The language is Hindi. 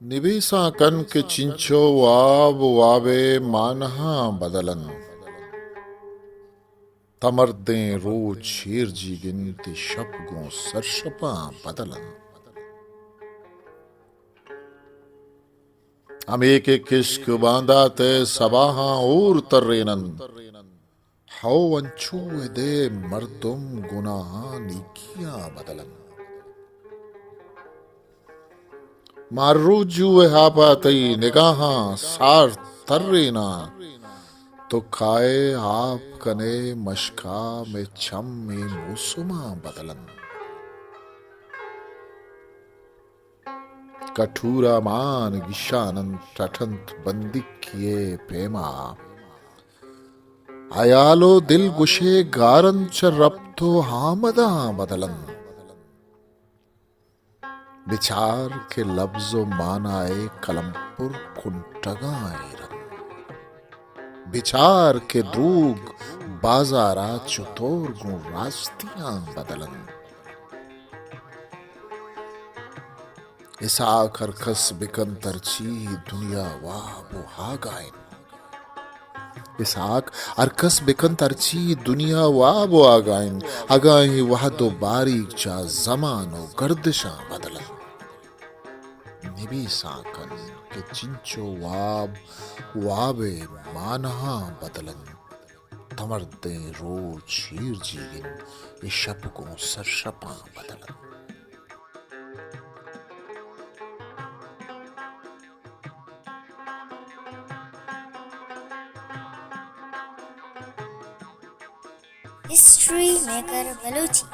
निबीसा कन के चिंचो वाब वावे मानहा बदलन तमरदें रोज शेर जी गिनती शब गो सरशपा बदलन हम एक एक किश्क बांधा ते सबाहा और तर्रेनन हौ अंचू दे मर्दुम गुनाहा नीकिया बदलन मार्रूजू हापा तई निगाहा सार तर्रेना तो खाए आप कने मशका में छम में मौसमा बदलन कठूरा मान गिशानन टठंत बंदी किए पेमा अयालो दिल गुशे गारन च रब्तो हामदा बदलन बिचार के लफ्जो मानाए कलमपुर कुंटगाए बिचार के द्रूग बाजारा चुतोर गु रास्तियां बदलन इसा खरखस बिकन तरची दुनिया वाह वो हागाइन इसाक अरकस बिकन तरची दुनिया वाह वो आगाइन अगाही वह दो बारीक चा जमानो गर्दिशा बदलन निबी साकन के चिंचो वाब वाबे मानहा बदलन तमरदे रोज शीर जीगिन ये शब को सरशपा बदलन हिस्ट्री मेकर बलूची।